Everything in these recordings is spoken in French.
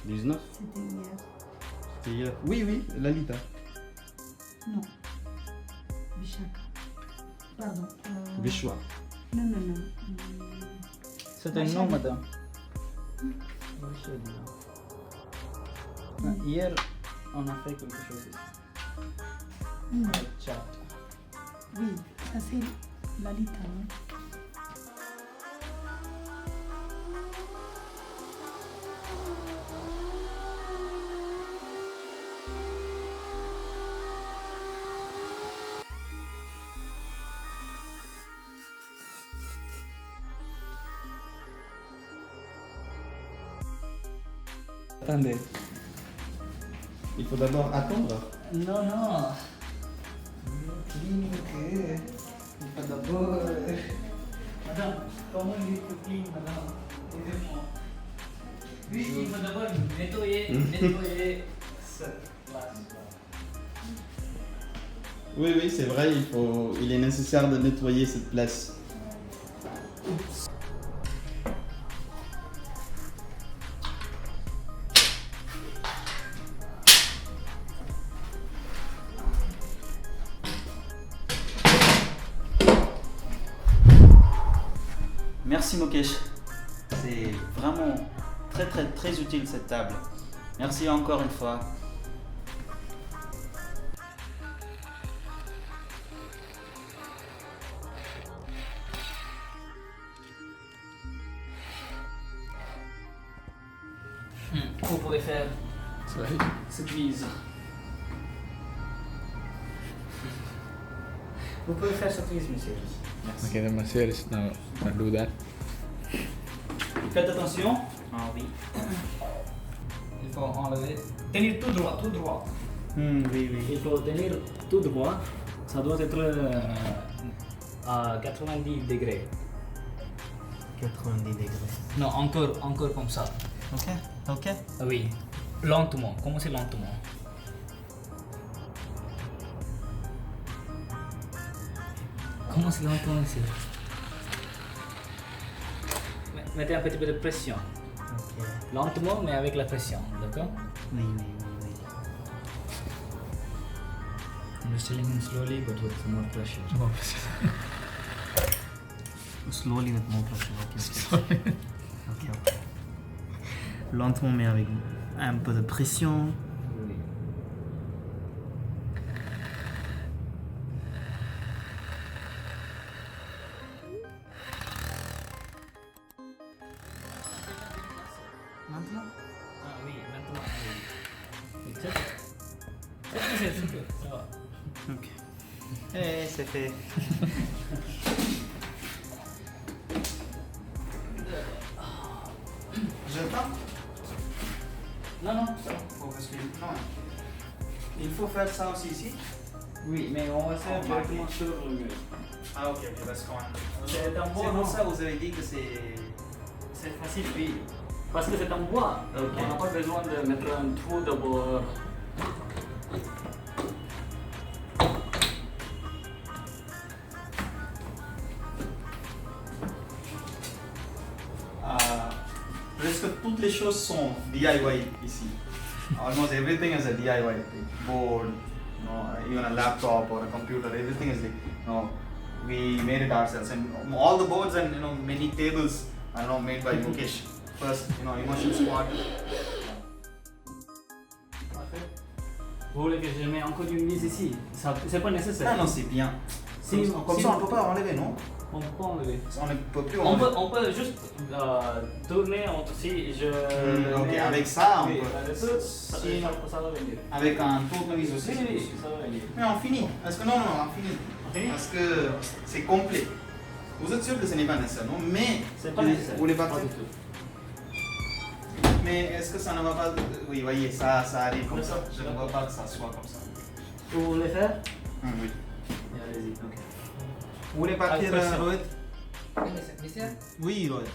19. C'était hier. C'était hier. Oui, oui, Lalita. Non. Vishaka. Pardon. Vishwa. Non, non, non. C'est un nom, madame. Hier, on a fait quelque chose ici. Non. Chat. Oui, ça c'est Lalita. Hein? Attendez. Il faut d'abord attendre. Non, non. Clean, pas d'abord. Madame, comment il faut clean, madame? Aidez-moi. Oui, il faut d'abord nettoyer cette place. Oui, oui, c'est vrai, il est nécessaire de nettoyer cette place. Merci Mukesh. C'est vraiment très utile cette table. Merci encore une fois. Vous pouvez faire cette mise. Vous pouvez faire cette mise, monsieur. Merci. Okay, then Mercedes now do that. Faites attention. Ah oui. Il faut enlever. Tenir tout droit, tout droit. Oui, oui. Il faut tenir tout droit. Ça doit être à 90 degrés. 90 degrés. Non, encore comme ça. Ok, ok. Ah oui. Lentement. Commencez lentement. Commence lentement ici. Mettez un petit peu de pression. Ok. Lentement, mais avec la pression, d'accord? Oui, oui, oui, oui. I'm just telling him slowly, but with more pressure. Slowly with more pressure. Ok, ok. Ok, ok. Lentement, mais avec un peu de pression. Oui. Maintenant? Ah oui, maintenant, oui. C'est ça va. Ok. Eh, c'est fait. Je pars. Non, non, ça va. Oh, parce que non. Il faut faire ça aussi ici. Oui, mais on va faire Oh, directement sur le mur. Ah ok, parce qu'on... C'est un bois, C'est non? pour ça que vous avez dit que c'est... C'est facile, oui. Parce que c'est en bois. Ok. On n'a pas besoin de mettre un trou d'abord. Presque toutes les choses sont DIY ici. Almost everything is a DIY. Board, even a laptop or a computer, everything is we made it ourselves. And all the boards and many tables are made by Mukesh. First, immersion squad. Vous voulez que je mette encore une mise ici? C'est pas nécessaire. Ah non, c'est bien. Si- Comme si- ça, on ne peut pas enlever, non? On peut enlever. On ne peut plus On enlever. peut juste tourner si je. Ok, mets- avec ça, on oui, peut. avec ça, Si- ça va venir. Avec un tournevis aussi. Oui, oui, ça va venir. Mais on finit. Parce que non, on finit. On finit? Parce que c'est complet. Vous êtes sûr que ce n'est pas nécessaire, non? Mais C'est pas nécessaire. vous voulez pas Pas faire? du tout. Mais est-ce que ça ne va pas... Oui, voyez, ça arrive comme ça. D'accord. Je ne vois pas que ça soit comme ça. Vous voulez faire? Oui. Allez-y. Ok. Vous voulez partir, Avec pression. Rohit? Monsieur, Oui, Rohit.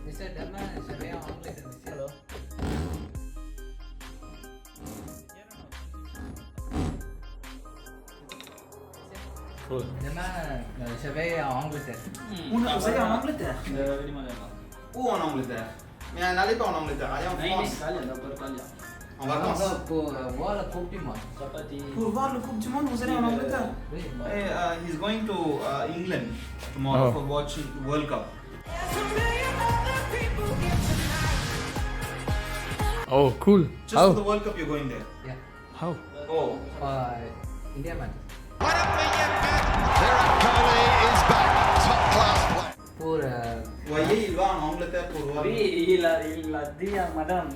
monsieur, demain, je vais en Angleterre, monsieur. Alors. Demain, je vais en Angleterre. Vous allez en Angleterre? Venez-moi là-bas. Où en Angleterre? Mais n'allez pas en Angleterre, allez en नहीं France. नहीं कल d'abord कल En vacances. pour voir la Coupe du Monde. Chapati Pour voir le Coupe du Monde, vous allez en Angleterre. Oui, Hey, he's going to England tomorrow Oh. for watching World Cup. Oh, cool. Just for the World Cup, you're going there. yeah. How? Oh, India man. Pour voyez, il va en Angleterre pour voir. Oui, il a dit à madame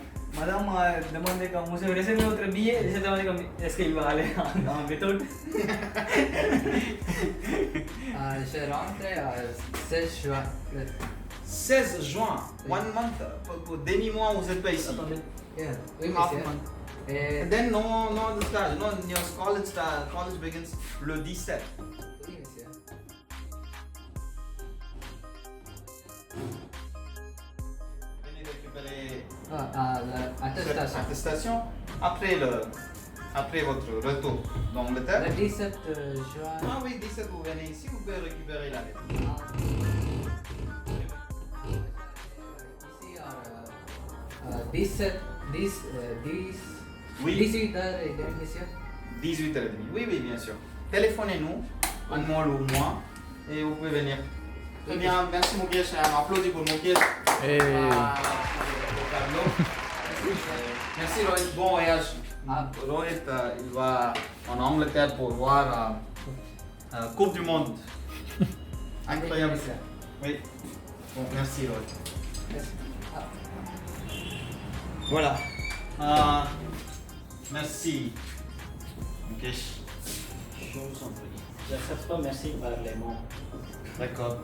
demandé comme monsieur recevez votre billet, j'ai demandé comme est-ce qu'il va aller en méthode. je rentre 16 juin. 16 juin, one month, pour demi-mois, vous êtes pas ici. Attendez. Yeah. Oui, Half monsieur. month. Et, And then no the stage. No, your college begins le 17. oui, monsieur. Venez récupérer L'attestation. cette attestation après votre retour d'Angleterre. Le 17 juin. Ah oui, 17 vous venez ici, vous pouvez récupérer la lettre. Ici, 10, Oui. 18 heures et demie, monsieur. 18h30. Oui, oui, bien sûr. Téléphonez-nous, un mois ou moi, et vous pouvez venir. Très bien, merci Mukesh. Un applaudissement pour Mukesh. Hey. Carlo. Merci Rohit, bon voyage. Rohit, il va en Angleterre pour voir Coupe du Monde. Incroyable. Oui, monsieur. Oui. Bon, merci Rohit. Merci. Ah. Voilà. Merci Mukesh. Je vous en prie. J'accepte pas merci par les mots. D'accord.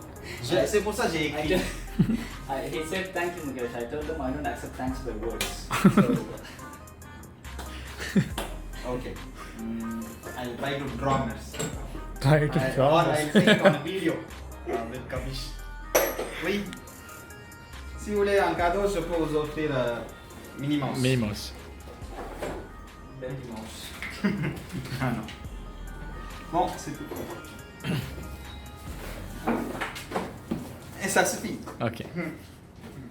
C'est pour ça que j'ai écrit. He said thank you Mukesh. I told him I don't accept thanks by words. Okay. I'll try to draw merci. Try to draw Or this. I'll take it on video with Kavish. Oui. Si vous voulez un cadeau, je peux vous offrir Minimos. Mimos. Belle dimanche. Ah non. Bon, c'est tout. Et ça suffit. Okay.